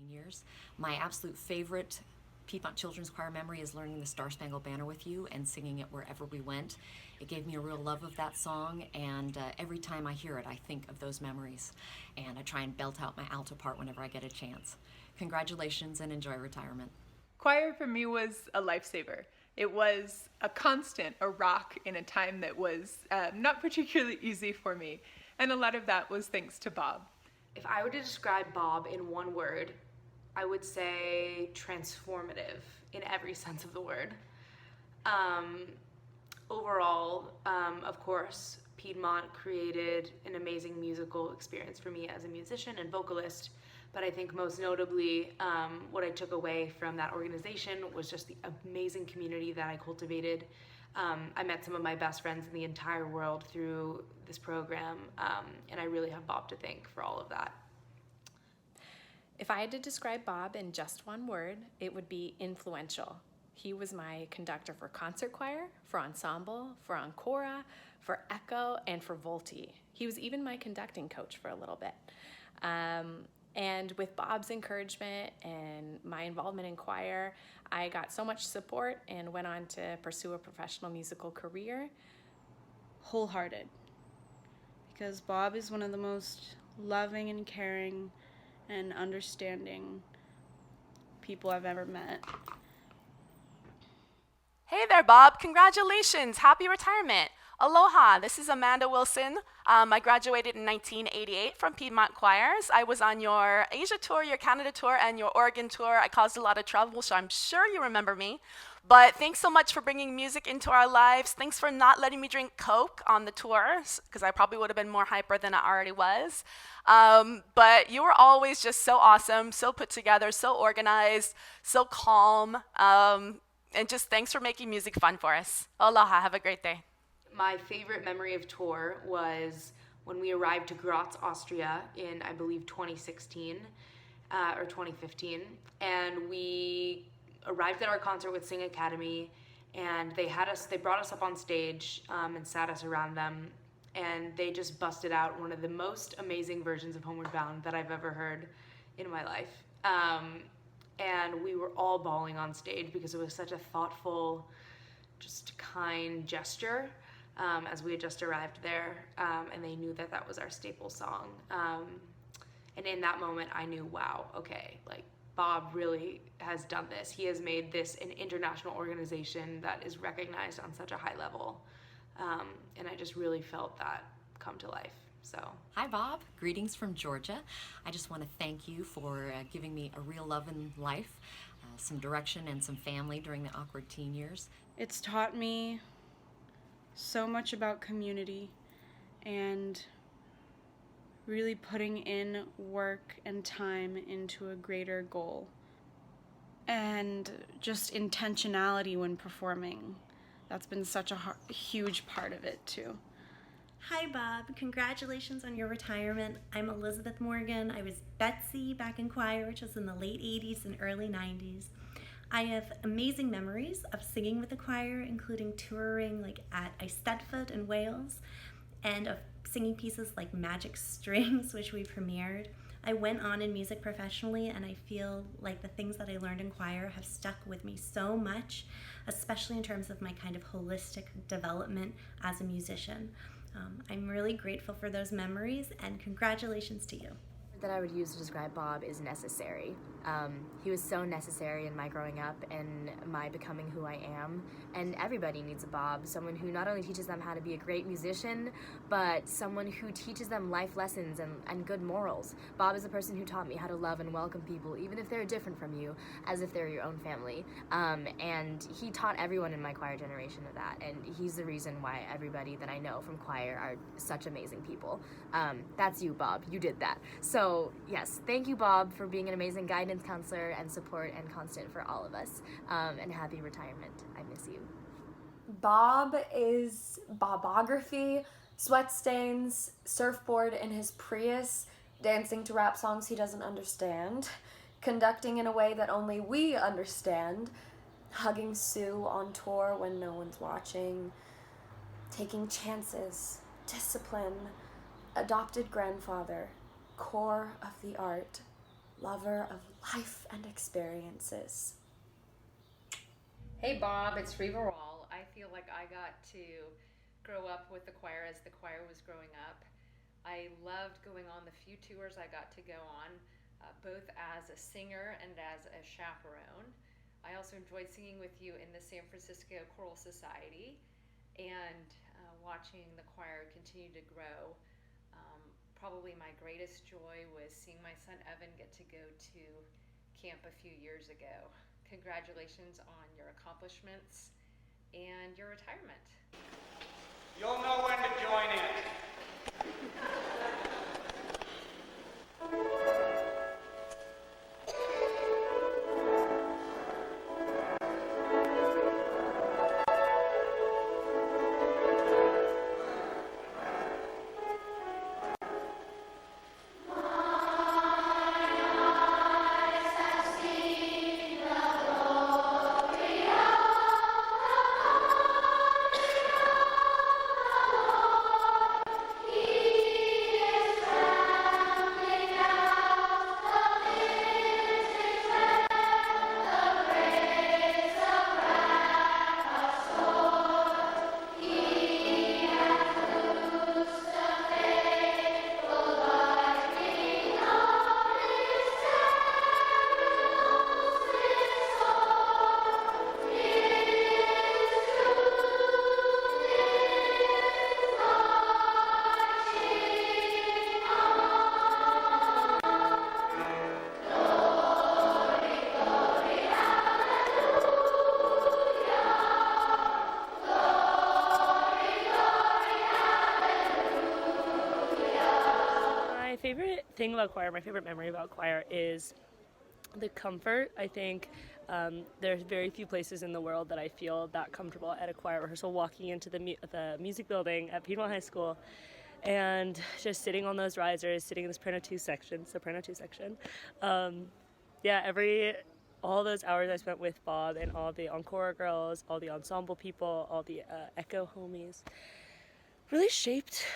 Years. My absolute favorite Piedmont Children's Choir memory is learning the Star Spangled Banner with you and singing it wherever we went. It gave me a real love of that song, and every time I hear it, I think of those memories. And I try and belt out my alto part whenever I get a chance. Congratulations and enjoy retirement. Choir for me was a lifesaver. It was a constant, a rock in a time that was not particularly easy for me. And a lot of that was thanks to Bob. If I were to describe Bob in one word, I would say transformative in every sense of the word. Overall, of course, Piedmont created an amazing musical experience for me as a musician and vocalist, but I think most notably, what I took away from that organization was just the amazing community that I cultivated. I met some of my best friends in the entire world through this program, and I really have Bob to thank for all of that. If I had to describe Bob in just one word, it would be influential. He was my conductor for concert choir, for ensemble, for ancora, for echo, and for Volti. He was even my conducting coach for a little bit. And with Bob's encouragement and my involvement in choir, I got so much support and went on to pursue a professional musical career. Wholehearted. Because Bob is one of the most loving and caring and understanding people I've ever met. Hey there, Bob. Congratulations. Happy retirement. Aloha. This is Amanda Wilson. I graduated in 1988 from Piedmont Choirs. I was on your Asia tour, your Canada tour, and your Oregon tour. I caused a lot of trouble, so I'm sure you remember me. But thanks so much for bringing music into our lives. Thanks for not letting me drink Coke on the tours, because I probably would have been more hyper than I already was. But you were always just so awesome, so put together, so organized, so calm. And just thanks for making music fun for us. Aloha. Have a great day. My favorite memory of tour was when we arrived to Graz, Austria in, I believe, 2016 or 2015. And we arrived at our concert with Sing Academy, and they brought us up on stage and sat us around them. And they just busted out one of the most amazing versions of Homeward Bound that I've ever heard in my life. And we were all bawling on stage because it was such a thoughtful, just kind gesture. As we had just arrived there, and they knew that that was our staple song. And in that moment, I knew, wow, okay, like Bob really has done this. He has made this an international organization that is recognized on such a high level. And I just really felt that come to life. So, Hi, Bob. Greetings from Georgia. I just want to thank you for giving me a real love in life, some direction, and some family during the awkward teen years. It's taught me so much about community and really putting in work and time into a greater goal. And just intentionality when performing. That's been such a huge part of it, too. Hi, Bob. Congratulations on your retirement. I'm Elizabeth Morgan. I was Betsy back in choir, which was in the late 80s and early 90s. I have amazing memories of singing with the choir, including touring like at Eisteddfod in Wales, and of singing pieces like Magic Strings, which we premiered. I went on in music professionally, and I feel like the things that I learned in choir have stuck with me so much, especially in terms of my kind of holistic development as a musician. I'm really grateful for those memories, and congratulations to you. That I would use to describe Bob is necessary. He was so necessary in my growing up and my becoming who I am. And everybody needs a Bob, someone who not only teaches them how to be a great musician, but someone who teaches them life lessons and good morals. Bob is a person who taught me how to love and welcome people, even if they're different from you, as if they're your own family. And he taught everyone in my choir generation of that. And he's the reason why everybody that I know from choir are such amazing people. That's you, Bob. You did that. So, yes, thank you, Bob, for being an amazing guidance counselor and support and constant for all of us. And happy retirement. I miss you. Bob is Bobography, sweat stains, surfboard in his Prius, dancing to rap songs he doesn't understand, conducting in a way that only we understand, hugging Sue on tour when no one's watching, taking chances, discipline, adopted grandfather, core of the art, lover of life and experiences. Hey Bob, it's Reva Rawl. I feel like I got to grow up with the choir as the choir was growing up. I loved going on the few tours I got to go on, both as a singer and as a chaperone. I also enjoyed singing with you in the San Francisco Choral Society and watching the choir continue to grow. Probably my greatest joy was seeing my son Evan get to go to camp a few years ago. Congratulations on your accomplishments and your retirement. You'll know when to join in. My favorite thing about choir, my favorite memory about choir is the comfort. I think there's very few places in the world that I feel that comfortable at a choir rehearsal, walking into the music building at Piedmont High School and just sitting on those risers, sitting in the soprano 2 section. All those hours I spent with Bob and all the encore girls, all the ensemble people, all the echo homies, really shaped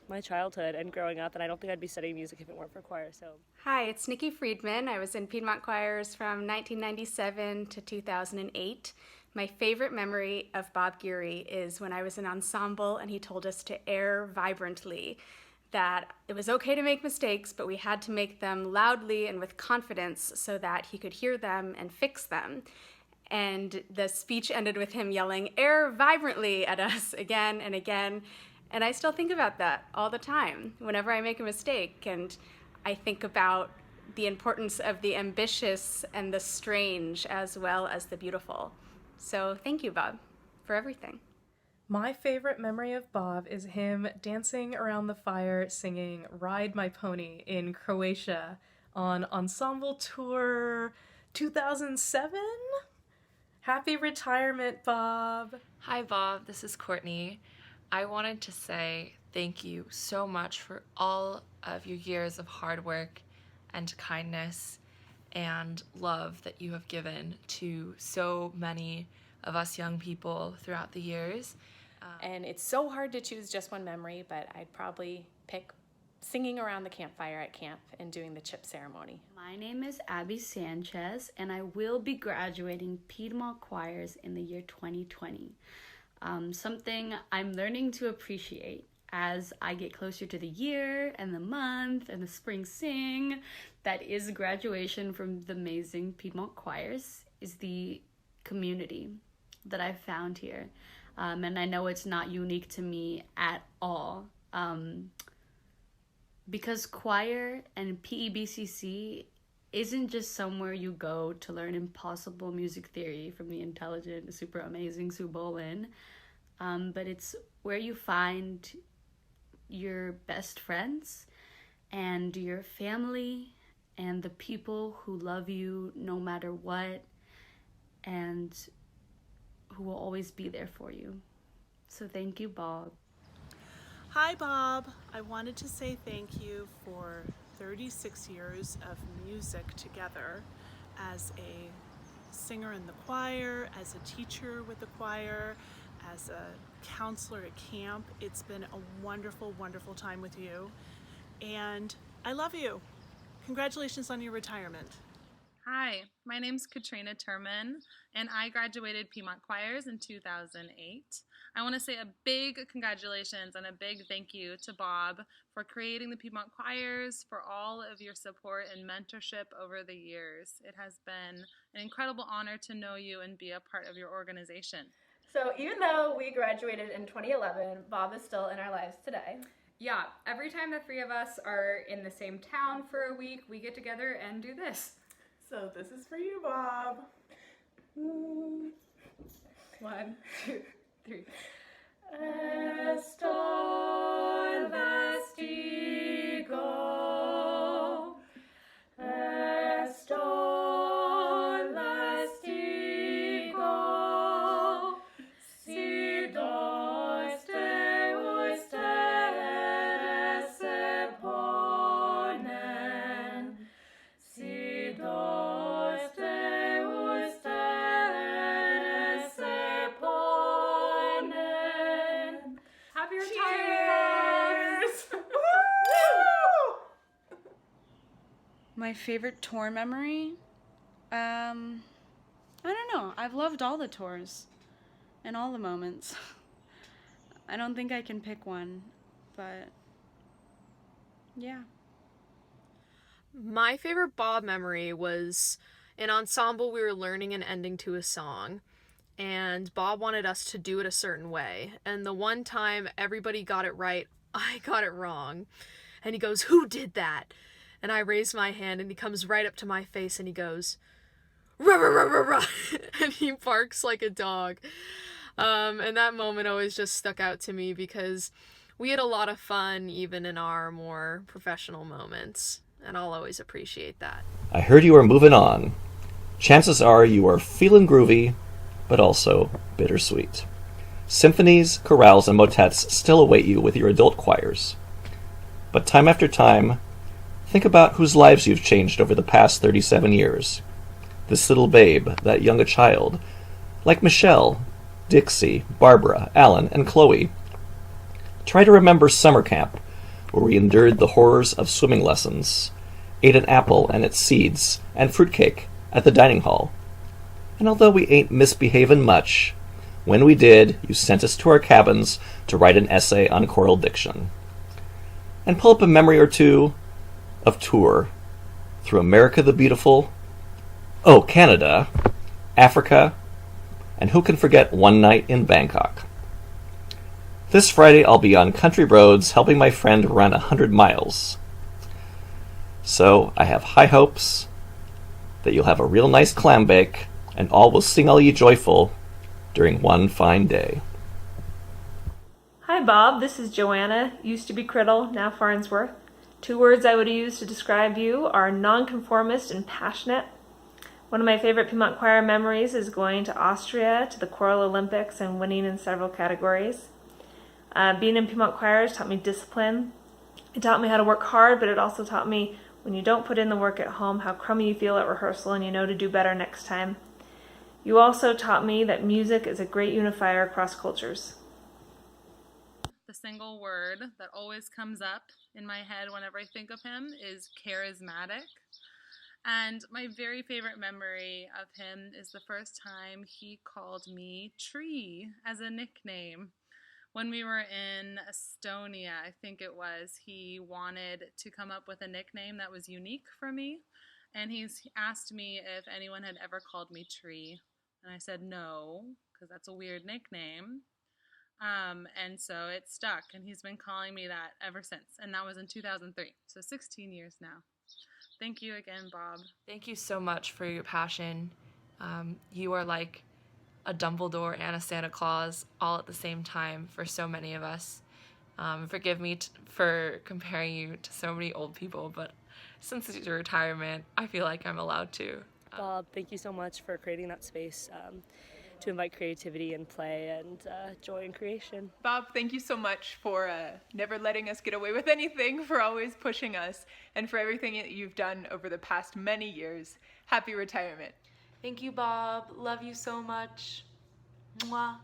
my childhood and growing up, and I don't think I'd be studying music if it weren't for choir. So, hi, it's Nikki Friedman. I was in Piedmont Choirs from 1997 to 2008. My favorite memory of Bob Geary is when I was in ensemble and he told us to air vibrantly, that it was okay to make mistakes, but we had to make them loudly and with confidence so that he could hear them and fix them. And the speech ended with him yelling, "Air vibrantly," at us again and again. And I still think about that all the time whenever I make a mistake. And I think about the importance of the ambitious and the strange as well as the beautiful. So thank you, Bob, for everything. My favorite memory of Bob is him dancing around the fire singing Ride My Pony in Croatia on Ensemble Tour 2007? Happy retirement, Bob. Hi, Bob. This is Courtney. I wanted to say thank you so much for all of your years of hard work and kindness and love that you have given to so many of us young people throughout the years. And it's so hard to choose just one memory, but I'd probably pick singing around the campfire at camp and doing the chip ceremony. My name is Abby Sanchez, and I will be graduating Piedmont Choirs in the year 2020. Something I'm learning to appreciate as I get closer to the year and the month and the spring sing that is graduation from the amazing Piedmont Choirs is the community that I've found here. And I know it's not unique to me at all. Because choir and PEBCC isn't just somewhere you go to learn impossible music theory from the intelligent, super amazing Sue Bolin, but it's where you find your best friends and your family and the people who love you no matter what and who will always be there for you. So thank you, Bob. Hi, Bob. I wanted to say thank you for 36 years of music together as a singer in the choir, as a teacher with the choir, as a counselor at camp. It's been a wonderful, wonderful time with you. And I love you. Congratulations on your retirement. Hi, my name's Katrina Turman, and I graduated Piedmont Choirs in 2008. I want to say a big congratulations and a big thank you to Bob for creating the Piedmont Choirs, for all of your support and mentorship over the years. It has been an incredible honor to know you and be a part of your organization. So even though we graduated in 2011, Bob is still in our lives today. Yeah, every time the three of us are in the same town for a week, we get together and do this. So this is for you, Bob. 1, 2, 3. Esto lastigo. Esto lastigo. Si dos de ustedes se ponen. Si dos de ustedes se ponen. Happy Cheers! My favorite tour memory? I don't know. I've loved all the tours and all the moments. I don't think I can pick one, but yeah. My favorite Bob memory was an ensemble we were learning and ending to a song, and Bob wanted us to do it a certain way. And the one time everybody got it right, I got it wrong. And he goes, "Who did that?" And I raise my hand, and he comes right up to my face, and he goes, "Rah, rah, rah, rah, rah," and he barks like a dog. And that moment always just stuck out to me because we had a lot of fun even in our more professional moments, and I'll always appreciate that. I heard you are moving on. Chances are you are feeling groovy, but also bittersweet. Symphonies, chorales, and motets still await you with your adult choirs. But time after time, think about whose lives you've changed over the past 37 years. This little babe, that young a child, like Michelle, Dixie, Barbara, Alan, and Chloe. Try to remember summer camp, where we endured the horrors of swimming lessons, ate an apple and its seeds, and fruitcake at the dining hall. And although we ain't misbehavin' much, when we did, you sent us to our cabins to write an essay on choral diction. And pull up a memory or two of tour through America the Beautiful, Canada, Africa, and who can forget one night in Bangkok. This Friday I'll be on country roads helping my friend run 100 miles. So I have high hopes that you'll have a real nice clam bake and all will sing all ye joyful during one fine day. Hi Bob, this is Joanna, used to be Criddle, now Farnsworth. 2 words I would use to describe you are nonconformist and passionate. One of my favorite Piedmont Choir memories is going to Austria to the Choral Olympics and winning in several categories. Being in Piedmont Choirs taught me discipline. It taught me how to work hard, but it also taught me when you don't put in the work at home, how crummy you feel at rehearsal and you know to do better next time. You also taught me that music is a great unifier across cultures. The single word that always comes up in my head whenever I think of him is charismatic. And my very favorite memory of him is the first time he called me Tree as a nickname. When we were in Estonia, I think it was, he wanted to come up with a nickname that was unique for me. And he's asked me if anyone had ever called me Tree. And I said no, because that's a weird nickname. And so it stuck, and he's been calling me that ever since. And that was in 2003, so 16 years now. Thank you again, Bob. Thank you so much for your passion. You are like a Dumbledore and a Santa Claus all at the same time for so many of us. Forgive me for comparing you to so many old people, but since it's your retirement, I feel like I'm allowed to. Bob, thank you so much for creating that space to invite creativity and play and joy in creation. Bob, thank you so much for never letting us get away with anything, for always pushing us, and for everything that you've done over the past many years. Happy retirement. Thank you, Bob. Love you so much. Mwah.